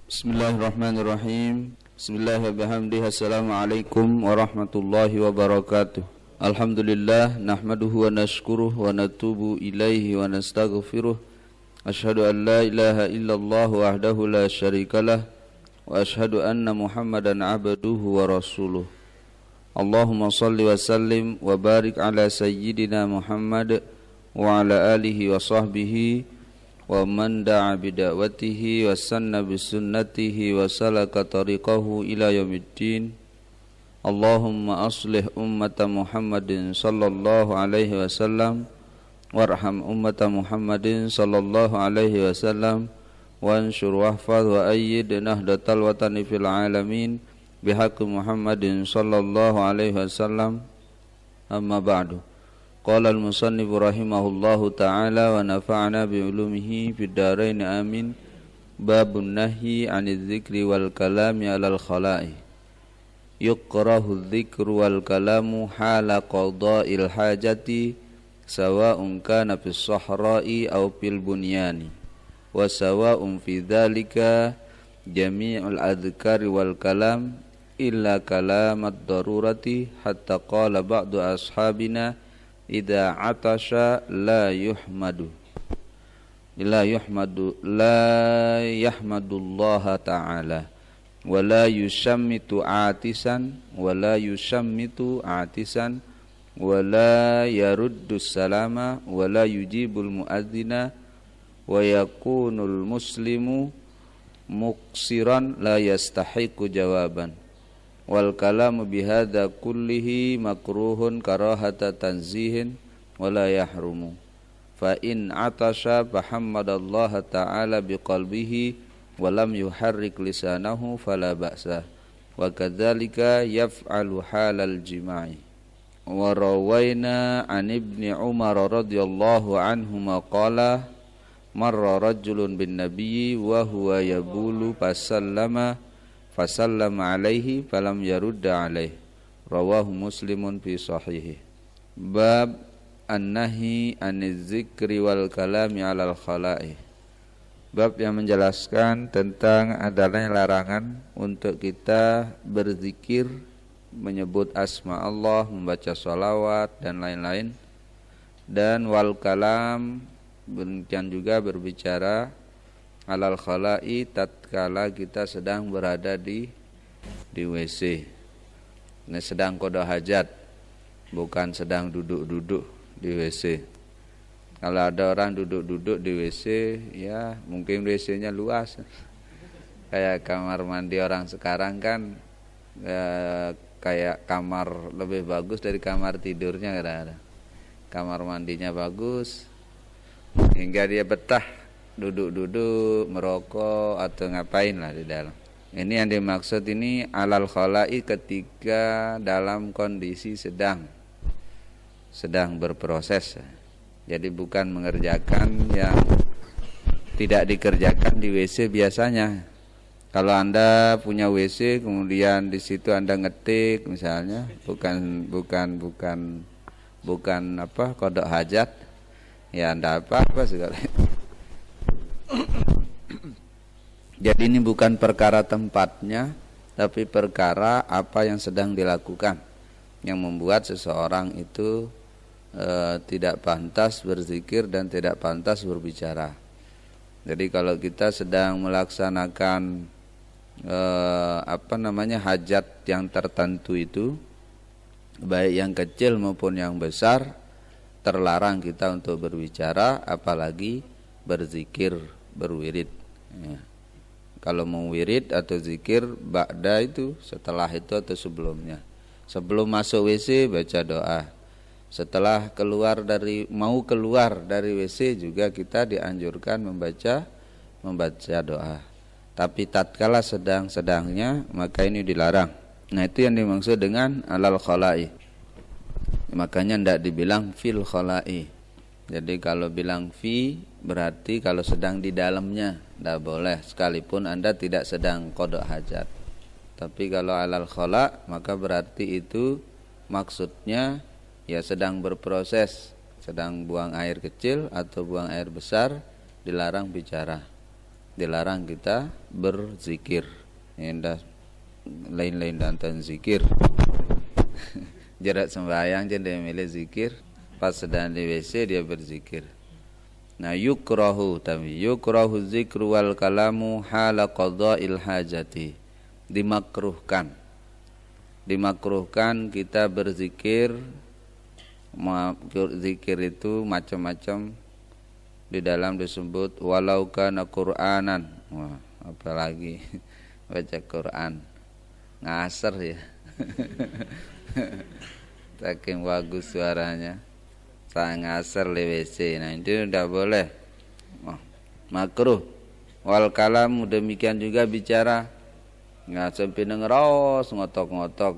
Bismillahirrahmanirrahim. Bismillahirrahmanirrahim. Assalamualaikum warahmatullahi wabarakatuh. Alhamdulillah nahmaduhu wa nashkuruhu wa natubu ilaihi wa nastaghfiruh. Ashhadu an la ilaha illallah wahdahu la syarikalah wa ashhadu anna Muhammadan abduhu wa rasuluh. Allahumma salli wa sallim wa barik ala sayyidina Muhammad wa ala alihi wa sahbihi wa man da'a bida'watihi wa sanna bisunnatihi wa salaka tariqahu ila yaumiddin. Allahumma aslih ummata Muhammadin sallallahu alaihi wasallam warham ummata Muhammadin sallallahu alaihi wasallam wanshur wahfadh wa ayyid nahdatal watani fil alamin bihaqqi Muhammadin sallallahu alaihi wasallam. Amma ba'du. Qala al-musannif rahimahullahu ta'ala wa nafa'ana bi'ulumihi fid dharain amin. Babun nahyi 'anil dzikri wal kalami 'alal khala'i. Yukrahu dzikru wal kalamu hala qada'il hajati sawa'un kana fis sahra'i aw fil bunyani wa sawa'un fi dzalika jami'ul adhkari wal kalam illa kalamat darurati hatta qala ba'du ashabina idza atasha la yahmadullaha ta'ala wa la yushammitu atisan wa la yaruddu salama wa la yujibul muadzina wa yakunul muslimu muqsiran la yastahiqu jawaban. Wal kalamu bihadza kullihi makruhun karahata tanzihin wala yahrumu. Fa in atasha fahammadallaha ta'ala biqalbihi wa lam yuharrik lisanahu fala ba'sa. Wa kadzalika yaf'alu halal jima'i. Wa rawayna an ibni Umar radhiyallahu anhuma qala marra rajulun bin nabiyyi wa huwa yabulu fasallama alaihi falam yarudda alaihi. Rawahu Muslimun fi sahihi. Bab an-nahyi 'aniz zikri wal kalami 'alal khala'i. Bab yang menjelaskan tentang adanya larangan untuk kita berzikir, menyebut asma Allah, membaca sholawat dan lain-lain. Dan wal kalam, dan juga berbicara alal khala'i tatkala kita sedang berada di WC. Ini sedang qada hajat, bukan sedang duduk-duduk di WC. Kalau ada orang duduk-duduk di WC, ya mungkin WC-nya luas. Kayak kamar mandi orang sekarang kan kayak kamar lebih bagus dari kamar tidurnya kadang-kadang. Kamar mandinya bagus hingga dia betah duduk-duduk, merokok atau ngapain lah di dalam. Ini yang dimaksud ini alal khala'i ketika dalam kondisi sedang berproses. Jadi bukan mengerjakan yang tidak dikerjakan di WC biasanya. Kalau Anda punya WC kemudian di situ Anda ngetik misalnya, bukan qada hajat, ya Anda apa segala. Jadi ini bukan perkara tempatnya, tapi perkara apa yang sedang dilakukan yang membuat seseorang itu tidak pantas berzikir dan tidak pantas berbicara. Jadi kalau kita sedang melaksanakan hajat yang tertentu itu, baik yang kecil maupun yang besar, terlarang kita untuk berbicara, apalagi berzikir, berwirid. Ya. Kalau mau wirid atau zikir ba'da itu, setelah itu atau sebelumnya. Sebelum masuk WC baca doa. Setelah mau keluar dari WC juga kita dianjurkan membaca doa. Tapi tatkala sedang-sedangnya maka ini dilarang. Nah, itu yang dimaksud dengan alal khala'i. Makanya tidak dibilang fil khala'i. Jadi kalau bilang fi berarti kalau sedang di dalamnya, tidak boleh sekalipun Anda tidak sedang qada hajat. Tapi kalau alal khala maka berarti itu maksudnya ya sedang berproses, sedang buang air kecil atau buang air besar, dilarang bicara. dilarang kita berzikir. Indah lain-lain dantan zikir. Jarak sembahyang je dia milih zikir, pas sedang di WC dia berzikir. Nah, yukrahu zikru wal kalamu hala qada'il hajati. Dimakruhkan kita berzikir. Zikir itu macam-macam, di dalam disebut walau kana Qur'anan. Wah, apalagi baca Quran ngasar ya. Saking bagus suaranya, saya ngasar di WC. Nah, itu tidak boleh. Makruh. Wal kalam, demikian juga bicara. Nggak sampai ngeros ngotok-ngotok.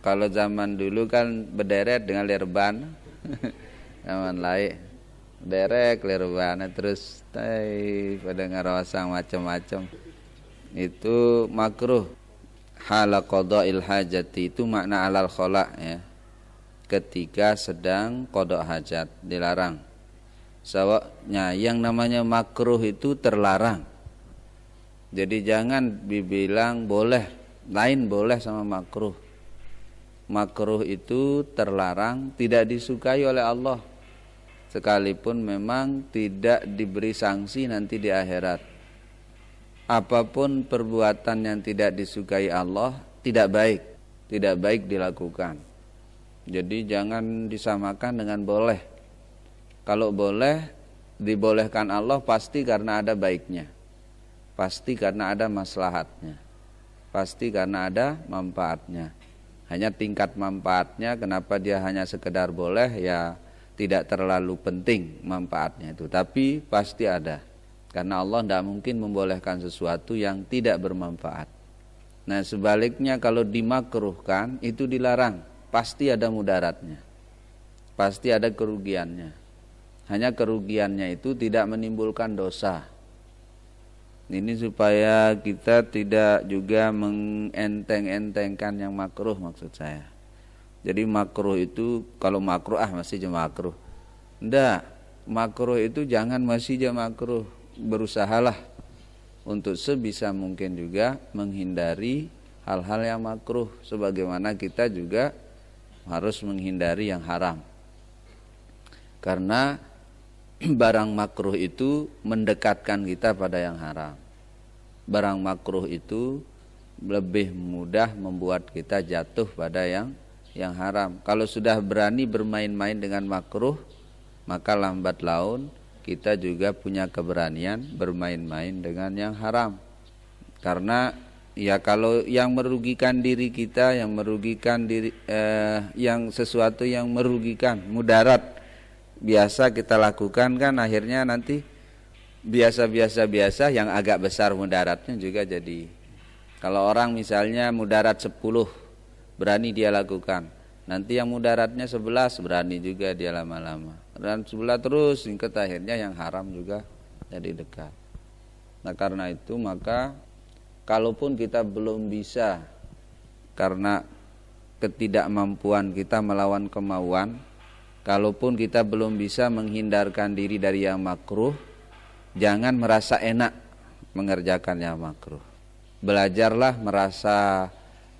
Kalau zaman dulu kan berderet dengan lerban. Zaman lain derek lerban terus pada ngerosang macam-macam. Itu makruh. Hala qada'il hajati, itu makna alal khola ya. Ketika sedang qada' hajat, dilarang. Sawaknya yang namanya makruh itu terlarang. Jadi jangan dibilang boleh, lain boleh sama makruh. Makruh itu terlarang, tidak disukai oleh Allah. Sekalipun memang tidak diberi sanksi nanti di akhirat. Apapun perbuatan yang tidak disukai Allah tidak baik dilakukan. Jadi jangan disamakan dengan boleh. Kalau boleh, dibolehkan Allah pasti karena ada baiknya, pasti karena ada maslahatnya, pasti karena ada manfaatnya. Hanya tingkat manfaatnya, kenapa dia hanya sekedar boleh, ya tidak terlalu penting manfaatnya itu, tapi pasti ada. Karena Allah tidak mungkin membolehkan sesuatu yang tidak bermanfaat. Nah, sebaliknya kalau dimakruhkan itu dilarang, pasti ada mudaratnya, pasti ada kerugiannya. Hanya kerugiannya itu tidak menimbulkan dosa. Ini supaya kita tidak juga mengenteng-entengkan yang makruh, maksud saya. Jadi makruh itu, kalau makruh masih aja makruh. Enggak, makruh itu jangan masih aja makruh. Berusahalah untuk sebisa mungkin juga menghindari hal-hal yang makruh, sebagaimana kita juga harus menghindari yang haram. Karena barang makruh itu mendekatkan kita pada yang haram. Barang makruh itu lebih mudah membuat kita jatuh pada yang haram. Kalau sudah berani bermain-main dengan makruh, maka lambat laun kita juga punya keberanian bermain-main dengan yang haram. Karena ya kalau yang merugikan diri kita, yang merugikan diri, yang sesuatu yang merugikan, mudarat biasa kita lakukan kan akhirnya nanti biasa yang agak besar mudaratnya juga jadi. Kalau orang misalnya mudarat 10 berani dia lakukan, nanti yang mudaratnya 11 berani juga dia lama-lama. Dan sebelah terus singkat akhirnya yang haram juga jadi dekat. Nah, karena itu maka kalaupun kita belum bisa karena ketidakmampuan kita melawan kemauan, kalaupun kita belum bisa menghindarkan diri dari yang makruh, jangan merasa enak mengerjakan yang makruh. Belajarlah merasa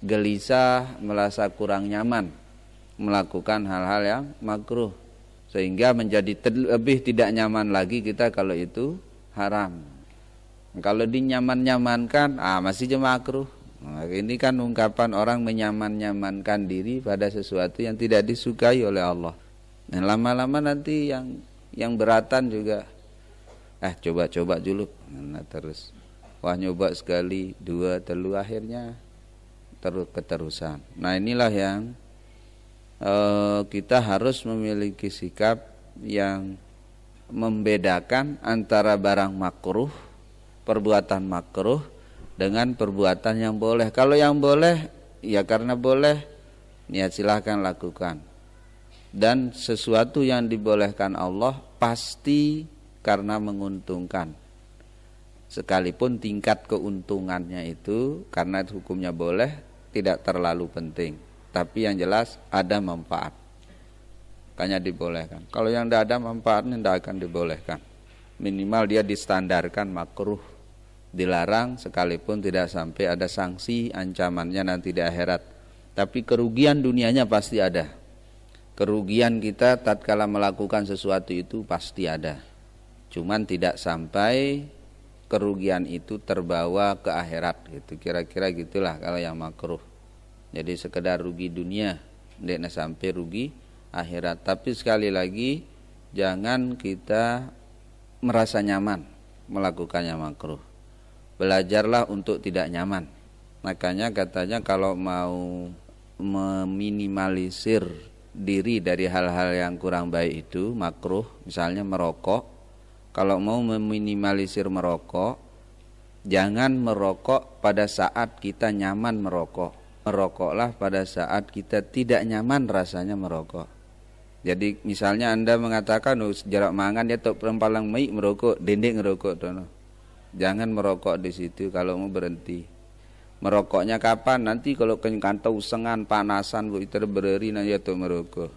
gelisah, merasa kurang nyaman melakukan hal-hal yang makruh, sehingga menjadi lebih tidak nyaman lagi kita kalau itu haram. Kalau dinyaman-nyamankan, masih aja makruh. Nah, ini kan ungkapan orang menyaman-nyamankan diri pada sesuatu yang tidak disukai oleh Allah. Dan lama-lama nanti yang beratan juga, coba dulu. Nah, terus, nyoba sekali, 2, 3, akhirnya keterusan. Nah, inilah yang kita harus memiliki sikap yang membedakan antara barang makruh, perbuatan makruh dengan perbuatan yang boleh. Kalau yang boleh ya karena boleh, ya silahkan lakukan. Dan sesuatu yang dibolehkan Allah pasti karena menguntungkan. Sekalipun tingkat keuntungannya itu karena hukumnya boleh tidak terlalu penting, tapi yang jelas ada manfaat, makanya dibolehkan. Kalau yang tidak ada manfaatnya tidak akan dibolehkan. minimal dia distandarkan makruh, dilarang sekalipun tidak sampai ada sanksi ancamannya nanti di akhirat. Tapi kerugian dunianya pasti ada. Kerugian kita tatkala melakukan sesuatu itu pasti ada. Cuman tidak sampai kerugian itu terbawa ke akhirat gitu. Kira-kira gitulah kalau yang makruh. Jadi sekedar rugi dunia, tidak sampai rugi akhirat. Tapi sekali lagi jangan kita merasa nyaman melakukannya makruh. Belajarlah untuk tidak nyaman. Makanya katanya kalau mau meminimalisir diri dari hal-hal yang kurang baik itu makruh, misalnya merokok. Kalau mau meminimalisir merokok, jangan merokok pada saat kita nyaman merokok. Merokoklah pada saat kita tidak nyaman rasanya merokok. Jadi misalnya Anda mengatakan jarak mangan ya tok perempalang mai merokok, dendek ngerokok tono. Jangan merokok di situ kalau mau berhenti. Merokoknya kapan? Nanti kalau kantau sengan panasan bu itu bereri nanti tok merokok.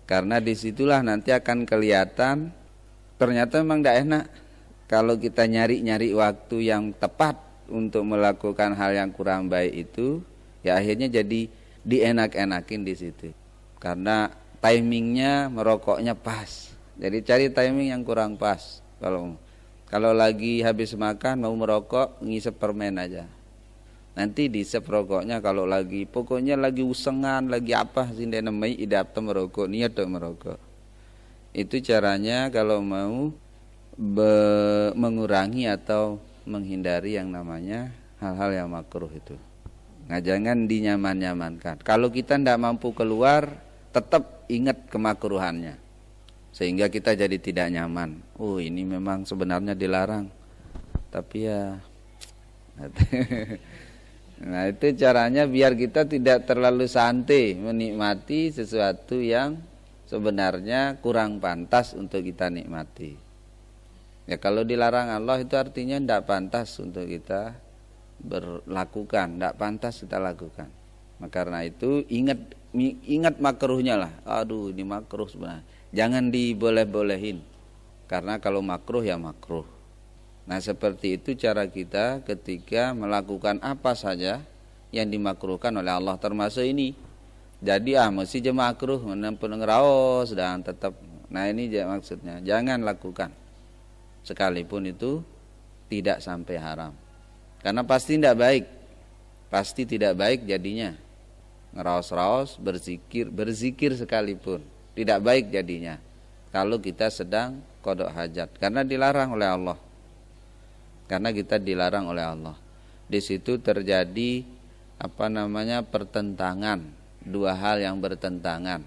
Karena disitulah nanti akan kelihatan ternyata memang tidak enak. Kalau kita nyari-nyari waktu yang tepat untuk melakukan hal yang kurang baik itu, ya akhirnya jadi dienak-enakin di situ. Karena timingnya merokoknya pas. Jadi cari timing yang kurang pas. Kalau lagi habis makan mau merokok, ngisep permen aja. Nanti diisep rokoknya kalau lagi pokoknya lagi usengan, lagi apa sih namanya idap merokok, niat merokok. Itu caranya kalau mau mengurangi atau menghindari yang namanya hal-hal yang makruh itu. Nah, jangan dinyaman-nyamankan. Kalau kita tidak mampu keluar, tetap ingat kemakruhannya. Sehingga kita jadi tidak nyaman. Oh, ini memang sebenarnya dilarang. Tapi ya nah, itu caranya biar kita tidak terlalu santai menikmati sesuatu yang sebenarnya kurang pantas untuk kita nikmati. Ya kalau dilarang Allah itu artinya tidak pantas untuk kita berlakukan, tidak pantas kita lakukan. Maka karena itu ingat makruhnya lah. Aduh ini makruh sebenarnya. Jangan diboleh-bolehin. Karena kalau makruh ya makruh. Nah seperti itu cara kita ketika melakukan apa saja yang dimakruhkan oleh Allah termasuk ini. Jadi mesti je makruh menampun ngeraos dan tetap. Nah ini maksudnya jangan lakukan. Sekalipun itu tidak sampai haram. Karena pasti tidak baik. Pasti tidak baik jadinya. Ngeraos-raos, berzikir sekalipun tidak baik jadinya. Kalau kita sedang qada hajat karena dilarang oleh Allah. Karena kita dilarang oleh Allah. Di situ terjadi pertentangan. Dua hal yang bertentangan.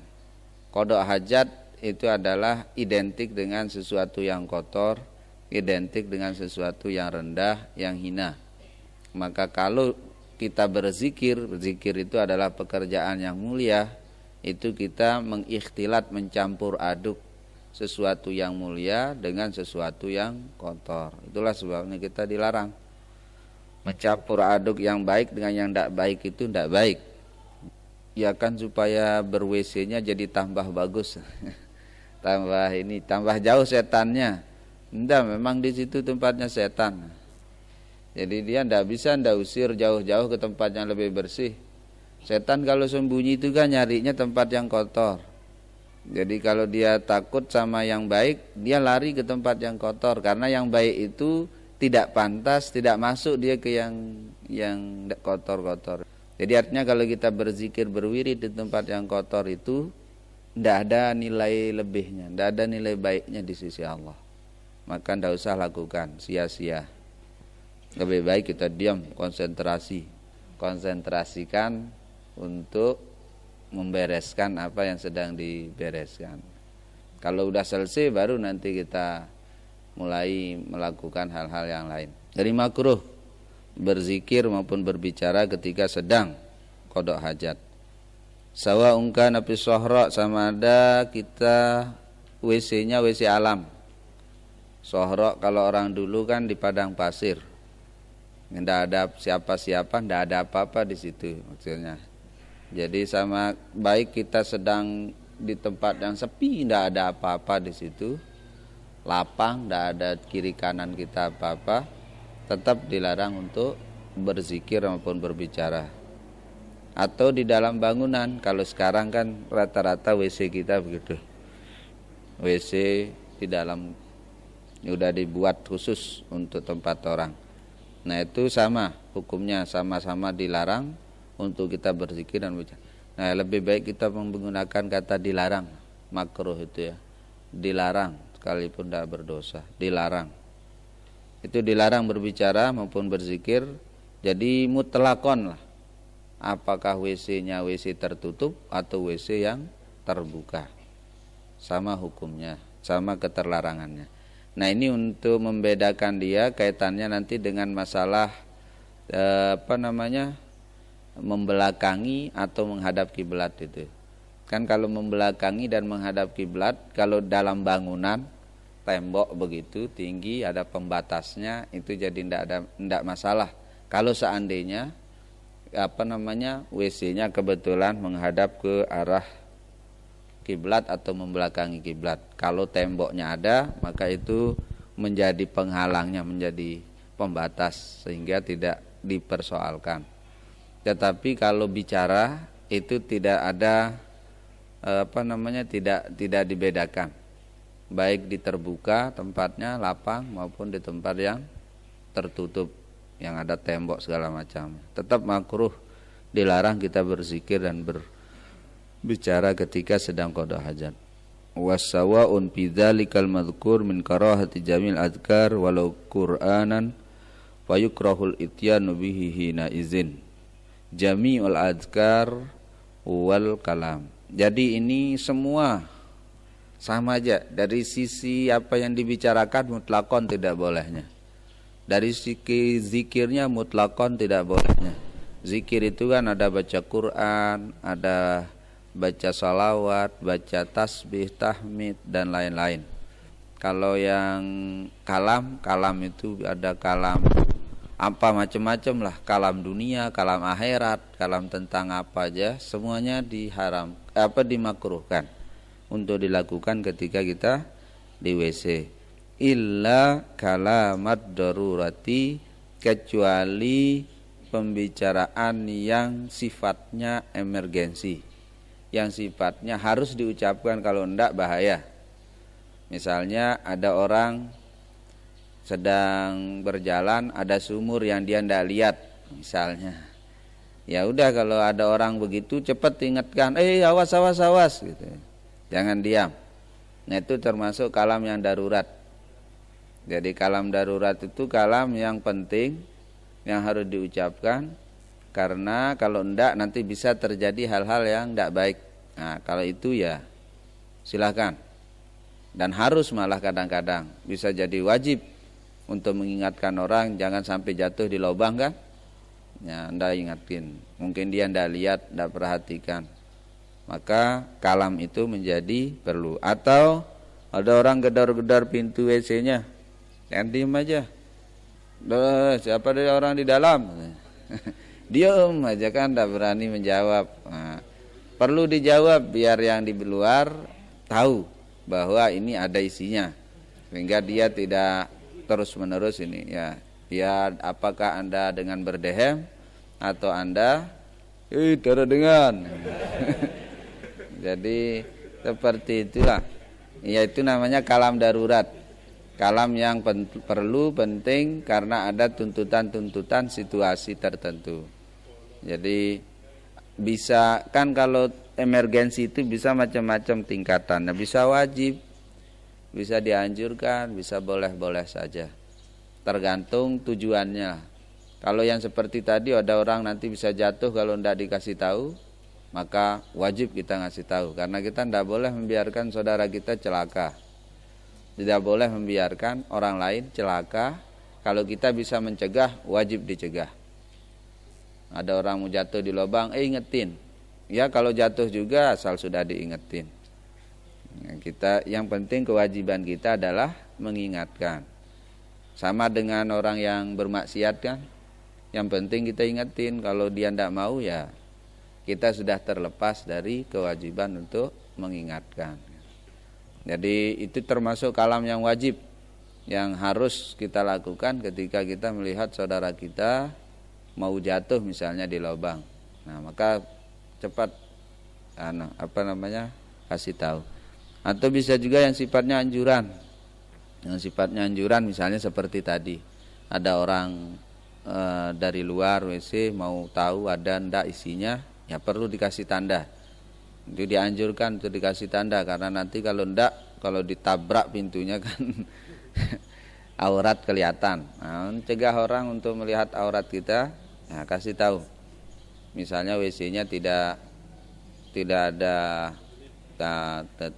Qada hajat itu adalah identik dengan sesuatu yang kotor, identik dengan sesuatu yang rendah, yang hina. Maka kalau kita berzikir itu adalah pekerjaan yang mulia, itu kita mengikhtilat, mencampur aduk sesuatu yang mulia dengan sesuatu yang kotor. Itulah sebabnya kita dilarang. Mencampur aduk yang baik dengan yang tidak baik itu tidak baik. Ya kan supaya ber-WC-nya jadi tambah bagus. tambah jauh setannya. Enggak, memang di situ tempatnya setan. Jadi dia tidak bisa usir jauh-jauh ke tempat yang lebih bersih. Setan kalau sembunyi itu kan nyarinya tempat yang kotor. Jadi kalau dia takut sama yang baik, dia lari ke tempat yang kotor. Karena yang baik itu tidak pantas, tidak masuk dia ke yang kotor-kotor. Jadi artinya kalau kita berzikir, berwirid di tempat yang kotor itu tidak ada nilai lebihnya, tidak ada nilai baiknya di sisi Allah. Maka tidak usah lakukan, sia-sia. Lebih baik kita diam, konsentrasikan untuk membereskan apa yang sedang dibereskan. Kalau udah selesai baru nanti kita mulai melakukan hal-hal yang lain. Dari makruh berzikir maupun berbicara ketika sedang qada hajat. Sawa ungka napi sohra, sama ada kita WC-nya WC alam. Sohra kalau orang dulu kan di padang pasir. Tidak ada siapa-siapa, tidak ada apa-apa di situ maksudnya. Jadi sama baik kita sedang di tempat yang sepi, tidak ada apa-apa di situ, lapang, tidak ada kiri kanan kita apa-apa, tetap dilarang untuk berzikir maupun berbicara. Atau di dalam bangunan, kalau sekarang kan rata-rata WC kita begitu, WC di dalam sudah dibuat khusus untuk tempat orang. Nah itu sama hukumnya, sama-sama dilarang untuk kita berzikir dan berbicara. Nah lebih baik kita menggunakan kata dilarang, makruh itu ya, dilarang sekalipun tidak berdosa, dilarang. Itu dilarang berbicara maupun berzikir. Jadi mutlakon lah, apakah WC-nya WC tertutup atau WC yang terbuka, sama hukumnya, sama keterlarangannya. Nah ini untuk membedakan dia, kaitannya nanti dengan masalah membelakangi atau menghadap kiblat itu. Kan kalau membelakangi dan menghadap kiblat, kalau dalam bangunan tembok begitu tinggi ada pembatasnya, itu jadi tidak masalah. Kalau seandainya WC-nya kebetulan menghadap ke arah kiblat atau membelakangi kiblat. Kalau temboknya ada, maka itu menjadi penghalangnya, menjadi pembatas sehingga tidak dipersoalkan. Tetapi kalau bicara itu tidak ada tidak dibedakan, baik di terbuka tempatnya lapang maupun di tempat yang tertutup yang ada tembok segala macam. Tetap makruh, dilarang kita berzikir dan bicara ketika sedang qada hajat. Wasawa'un fi dzalikal madhkur min karahati jamil adhkar walau qur'anan fayukrahul ityanu bihi hina izin jami'ul adhkar wal kalam. Jadi ini semua sama aja, dari sisi apa yang dibicarakan mutlakon tidak bolehnya, dari sisi zikirnya mutlakon tidak bolehnya. Zikir itu kan ada baca Quran, ada baca salawat, baca tasbih, tahmid dan lain-lain. Kalau yang kalam itu ada kalam apa macam-macam lah, kalam dunia, kalam akhirat, kalam tentang apa aja, semuanya dimakruhkan untuk dilakukan ketika kita di WC. Illa kalamat darurati, kecuali pembicaraan yang sifatnya emergensi, yang sifatnya harus diucapkan, kalau enggak bahaya. Misalnya ada orang sedang berjalan, ada sumur yang dia enggak lihat misalnya. Ya udah, kalau ada orang begitu cepat ingatkan, awas gitu. Jangan diam. Nah itu termasuk kalam yang darurat. Jadi kalam darurat itu kalam yang penting, yang harus diucapkan, karena kalau enggak nanti bisa terjadi hal-hal yang enggak baik. Nah kalau itu ya silakan, dan harus malah kadang-kadang bisa jadi wajib untuk mengingatkan orang jangan sampai jatuh di lubang kan. Ya anda ingatkan, mungkin dia enggak lihat, enggak perhatikan, maka kalam itu menjadi perlu. Atau ada orang gedor-gedor pintu WC-nya, jangan diem aja. Siapa dari orang di dalam? Diam aja kan, enggak berani menjawab. Nah, perlu dijawab biar yang di luar tahu bahwa ini ada isinya, sehingga dia tidak terus-menerus ini ya. Ya apakah Anda dengan berdehem atau Anda tidak dengan. Jadi seperti itulah. Ya itu namanya kalam darurat. Kalam yang perlu, penting karena ada tuntutan-tuntutan situasi tertentu. Jadi bisa kan, kalau emergensi itu bisa macam-macam tingkatannya, bisa wajib, bisa dianjurkan, bisa boleh-boleh saja, tergantung tujuannya. Kalau yang seperti tadi ada orang nanti bisa jatuh kalau tidak dikasih tahu, maka wajib kita ngasih tahu, karena kita tidak boleh membiarkan saudara kita celaka, tidak boleh membiarkan orang lain celaka. Kalau kita bisa mencegah, wajib dicegah. Ada orang mau jatuh di lubang, ingetin. Ya kalau jatuh juga asal sudah diingetin. Kita yang penting kewajiban kita adalah mengingatkan. Sama dengan orang yang bermaksiat kan, yang penting kita ingetin. Kalau dia tidak mau, ya kita sudah terlepas dari kewajiban untuk mengingatkan. Jadi itu termasuk kalam yang wajib yang harus kita lakukan ketika kita melihat saudara kita mau jatuh misalnya di lubang. Nah, maka cepat kasih tahu. Atau bisa juga yang sifatnya anjuran. Yang sifatnya anjuran misalnya seperti tadi. Ada orang dari luar WC mau tahu ada ndak isinya, ya perlu dikasih tanda. Itu dianjurkan untuk dikasih tanda karena nanti kalau ditabrak pintunya kan aurat kelihatan. Nah, mencegah orang untuk melihat aurat kita, nah, kasih tahu. Misalnya WC-nya tidak ada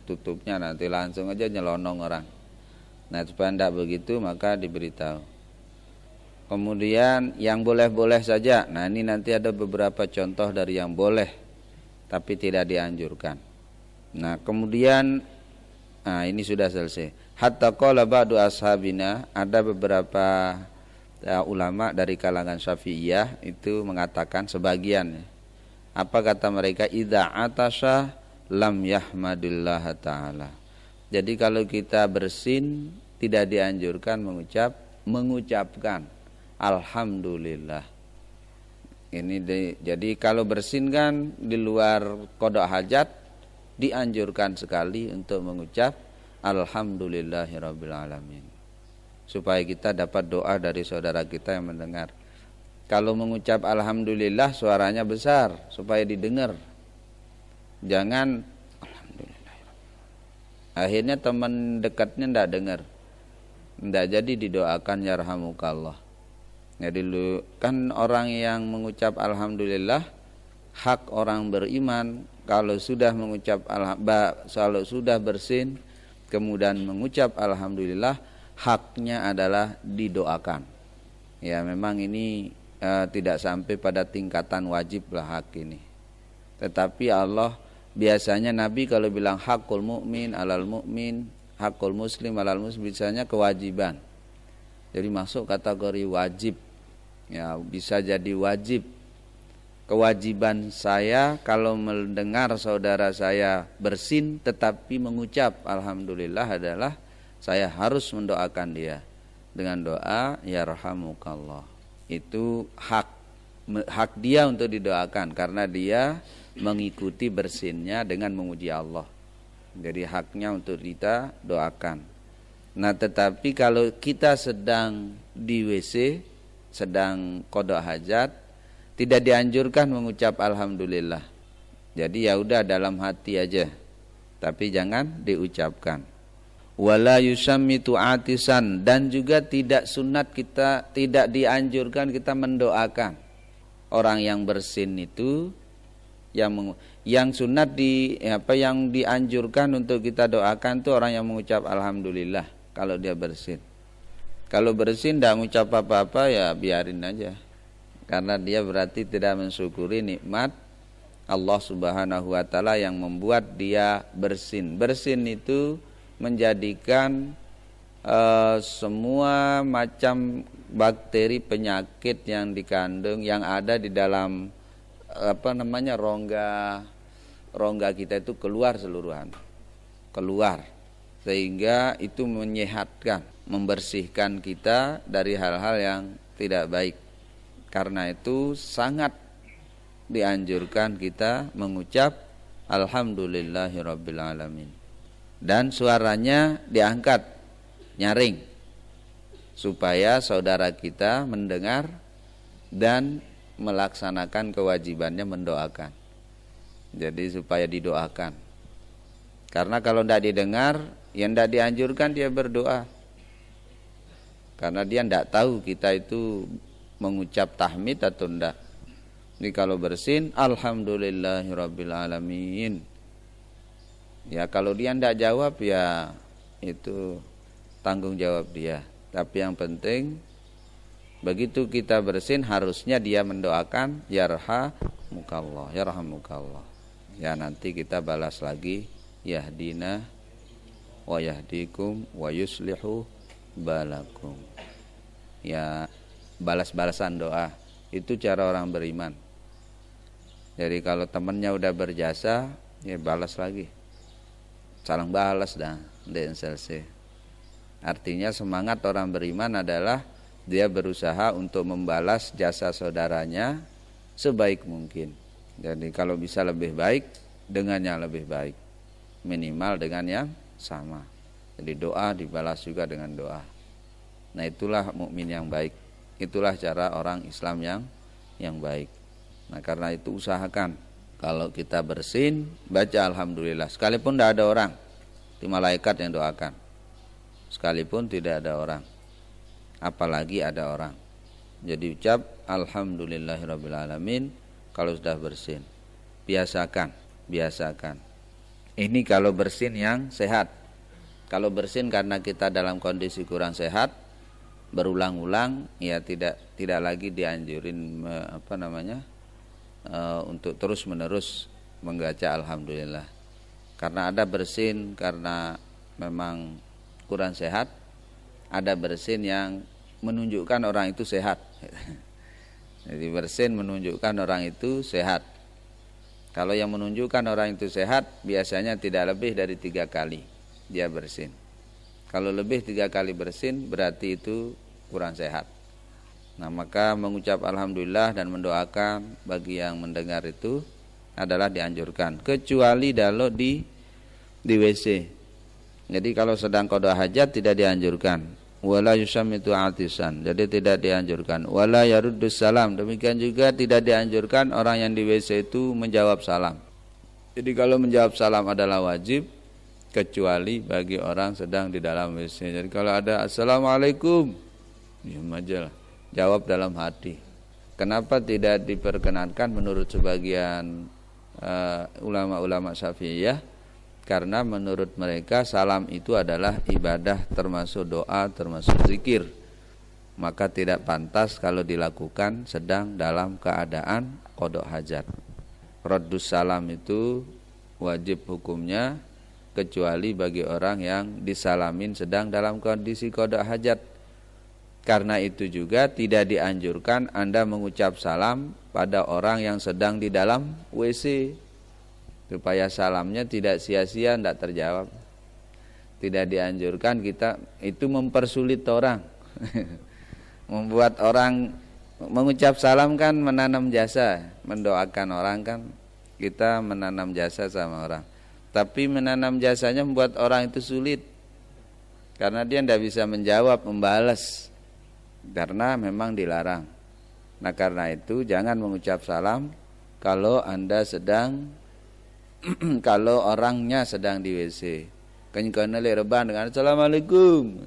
tutupnya, nanti langsung aja nyelonong orang. Nah, supaya tidak begitu maka diberitahu. Kemudian yang boleh-boleh saja. Nah, ini nanti ada beberapa contoh dari yang boleh tapi tidak dianjurkan. Nah, kemudian ini sudah selesai. Hatta qala ba'du ashabina, ada beberapa ulama dari kalangan Syafi'iyah itu mengatakan sebagian. Apa kata mereka? Idza atasha lam yahmadillah ta'ala. Jadi kalau kita bersin tidak dianjurkan mengucapkan alhamdulillah. Jadi kalau bersin kan di luar qada hajat dianjurkan sekali untuk mengucap alhamdulillahirabbil alamin. Supaya kita dapat doa dari saudara kita yang mendengar. Kalau mengucap alhamdulillah suaranya besar supaya didengar. Jangan alhamdulillah. Akhirnya teman dekatnya tidak dengar. Tidak jadi didoakan yarhamukallah. Jadi kan orang yang mengucap alhamdulillah hak orang beriman kalau sudah bersin kemudian mengucap alhamdulillah haknya adalah didoakan. Ya memang ini tidak sampai pada tingkatan wajib lah hak ini. Tetapi Allah biasanya Nabi kalau bilang hakul mukmin alal mukmin, hakul muslim alal muslim biasanya kewajiban. Jadi masuk kategori wajib. Ya, bisa jadi wajib. Kewajiban saya kalau mendengar saudara saya bersin tetapi mengucap alhamdulillah adalah saya harus mendoakan dia dengan doa yarhamukallah. Itu hak dia untuk didoakan karena dia mengikuti bersinnya dengan memuji Allah. Jadi haknya untuk kita doakan. Nah, tetapi kalau kita sedang di WC, sedang qada hajat, tidak dianjurkan mengucap alhamdulillah. Jadi ya udah dalam hati aja, tapi jangan diucapkan. Wala yusammitu atisan, dan juga tidak sunat kita, tidak dianjurkan kita mendoakan orang yang bersin itu. Yang sunat yang dianjurkan untuk kita doakan itu orang yang mengucap alhamdulillah kalau dia bersin. Kalau bersin tidak mengucap apa-apa ya biarin aja. Karena dia berarti tidak mensyukuri nikmat Allah Subhanahu wa taala yang membuat dia bersin. Bersin itu menjadikan semua macam bakteri penyakit yang dikandung yang ada di dalam rongga kita itu keluar seluruhan. Sehingga itu menyehatkan, membersihkan kita dari hal-hal yang tidak baik. Karena itu sangat dianjurkan kita mengucap alhamdulillahirabbil alamin. Dan suaranya diangkat, nyaring, supaya saudara kita mendengar dan melaksanakan kewajibannya mendoakan. Jadi supaya didoakan. Karena kalau tidak didengar, yang tidak dianjurkan dia berdoa. Karena dia tidak tahu kita itu mengucap tahmid atau tidak. Jadi kalau bersin, alhamdulillahirabbil alamin. Ya kalau dia tidak jawab ya itu tanggung jawab dia. Tapi yang penting begitu kita bersin harusnya dia mendoakan yarhamukallah. Ya nanti kita balas lagi yahdina wa yahdikum wa yuslihu balakum. Ya balas-balasan doa itu cara orang beriman. Jadi kalau temannya udah berjasa ya balas lagi. Saling balas dah. selesai. Artinya semangat orang beriman adalah dia berusaha untuk membalas jasa saudaranya sebaik mungkin. Jadi kalau bisa lebih baik, dengan yang lebih baik, minimal dengan yang sama. Jadi doa dibalas juga dengan doa. Nah, itulah mukmin yang baik. Itulah cara orang Islam yang baik. Nah, karena itu usahakan kalau kita bersin, baca alhamdulillah. Sekalipun tidak ada orang, di malaikat yang doakan. Sekalipun tidak ada orang, apalagi ada orang. Jadi ucap alhamdulillahirrabbilalamin kalau sudah bersin. Biasakan. Ini kalau bersin yang sehat. Kalau bersin karena kita dalam kondisi kurang sehat, berulang-ulang, ya tidak lagi dianjurin untuk terus-menerus membaca alhamdulillah. Karena ada bersin karena memang kurang sehat, ada bersin yang menunjukkan orang itu sehat. Jadi bersin menunjukkan orang itu sehat. Kalau yang menunjukkan orang itu sehat, biasanya tidak lebih dari 3 kali dia bersin. Kalau lebih 3 kali bersin, berarti itu kurang sehat. Nah, maka mengucap alhamdulillah dan mendoakan bagi yang mendengar itu adalah dianjurkan, kecuali kalau di WC. Jadi kalau sedang qada hajat tidak dianjurkan. Wala yusammitu atisan, jadi tidak dianjurkan. Wala yaruddus salam, demikian juga tidak dianjurkan orang yang di WC itu menjawab salam. Jadi kalau menjawab salam adalah wajib, kecuali bagi orang sedang di dalam WC. Jadi kalau ada assalamualaikum, diam aja lah, jawab dalam hati. Kenapa tidak diperkenankan menurut sebagian ulama-ulama Syafi'iyah? Karena menurut mereka salam itu adalah ibadah, termasuk doa, termasuk zikir. Maka tidak pantas kalau dilakukan sedang dalam keadaan qada hajat. Raddus salam itu wajib hukumnya, kecuali bagi orang yang disalamin sedang dalam kondisi qada hajat. Karena itu juga tidak dianjurkan Anda mengucap salam pada orang yang sedang di dalam WC, supaya salamnya tidak sia-sia, tidak terjawab. Tidak dianjurkan kita itu mempersulit orang. Membuat orang mengucap salam kan menanam jasa, mendoakan orang kan kita menanam jasa sama orang. Tapi menanam jasanya membuat orang itu sulit, karena dia tidak bisa menjawab, membalas, karena memang dilarang. Nah, karena itu jangan mengucap salam kalau Anda sedang kalau orangnya sedang di WC. Kenyekana reban dengan assalamualaikum.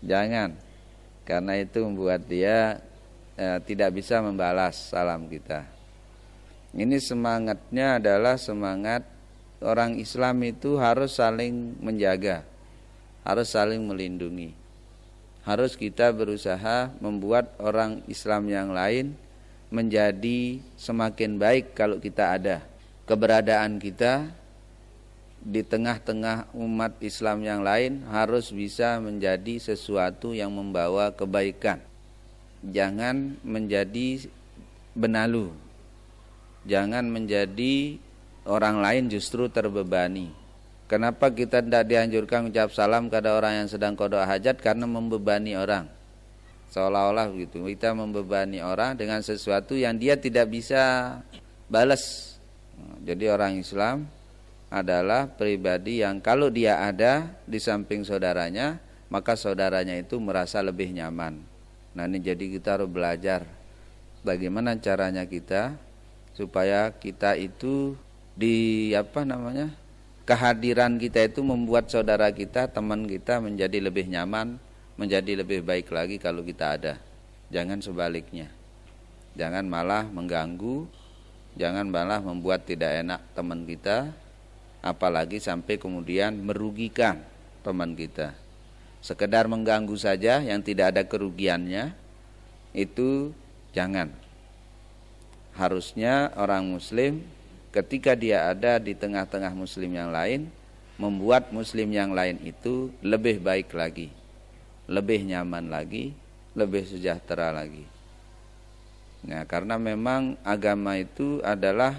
Jangan, karena itu membuat dia tidak bisa membalas salam kita. Ini semangatnya adalah semangat orang Islam itu harus saling menjaga, harus saling melindungi. Harus kita berusaha membuat orang Islam yang lain menjadi semakin baik kalau kita ada. Keberadaan kita di tengah-tengah umat Islam yang lain harus bisa menjadi sesuatu yang membawa kebaikan. Jangan menjadi benalu. Jangan menjadi orang lain justru terbebani. Kenapa kita tidak dianjurkan mengucap salam kepada orang yang sedang qada hajat? Karena membebani orang. Seolah-olah begitu, kita membebani orang dengan sesuatu yang dia tidak bisa balas. Jadi orang Islam adalah pribadi yang kalau dia ada di samping saudaranya, maka saudaranya itu merasa lebih nyaman. Nah, ini jadi kita harus belajar bagaimana caranya kita supaya kita itu kehadiran kita itu membuat saudara kita, teman kita menjadi lebih nyaman, menjadi lebih baik lagi kalau kita ada. Jangan sebaliknya. Jangan malah mengganggu, jangan malah membuat tidak enak teman kita, apalagi sampai kemudian merugikan teman kita. Sekedar mengganggu saja yang tidak ada kerugiannya, itu jangan. Harusnya orang muslim ketika dia ada di tengah-tengah muslim yang lain, membuat muslim yang lain itu lebih baik lagi, lebih nyaman lagi, lebih sejahtera lagi. Nah, karena memang agama itu adalah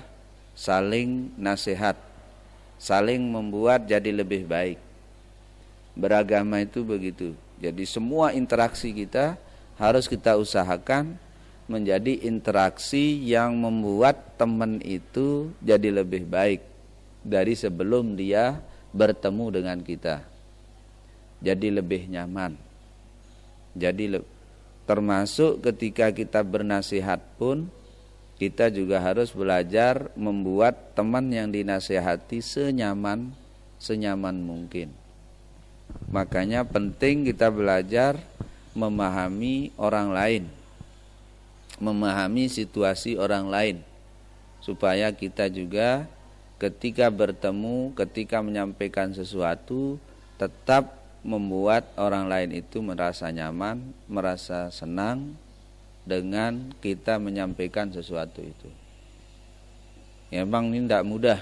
saling nasihat, saling membuat jadi lebih baik. Beragama itu begitu. Jadi semua interaksi kita harus kita usahakan menjadi interaksi yang membuat teman itu jadi lebih baik dari sebelum dia bertemu dengan kita. Jadi lebih nyaman. Jadi termasuk ketika kita bernasihat pun kita juga harus belajar membuat teman yang dinasihati senyaman mungkin. Makanya penting kita belajar memahami orang lain, memahami situasi orang lain, supaya kita juga ketika bertemu, ketika menyampaikan sesuatu tetap membuat orang lain itu merasa nyaman, merasa senang dengan kita menyampaikan sesuatu itu. Memang ini tidak mudah,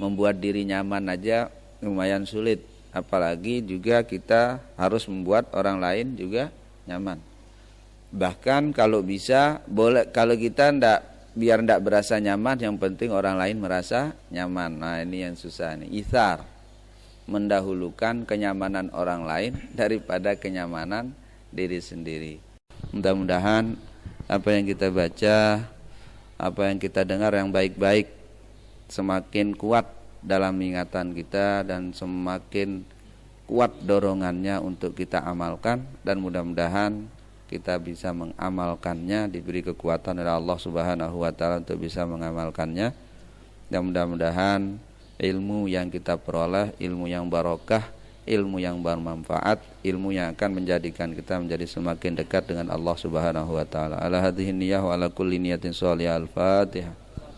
membuat diri nyaman aja lumayan sulit, apalagi juga kita harus membuat orang lain juga nyaman. Bahkan kalau bisa boleh, kalau kita biar tidak berasa nyaman, yang penting orang lain merasa nyaman. Nah ini yang susah nih, itsar, mendahulukan kenyamanan orang lain daripada kenyamanan diri sendiri. Mudah-mudahan apa yang kita baca, apa yang kita dengar yang baik-baik semakin kuat dalam ingatan kita dan semakin kuat dorongannya untuk kita amalkan, dan mudah-mudahan kita bisa mengamalkannya, diberi kekuatan oleh Allah Subhanahu wa taala untuk bisa mengamalkannya. Dan mudah-mudahan ilmu yang kita peroleh ilmu yang barokah, ilmu yang bermanfaat, ilmu yang akan menjadikan kita menjadi semakin dekat dengan Allah Subhanahu wa taala. Ala hadhihi niyyah wa ala kulli niyatin shalihah. Al-Fatihah.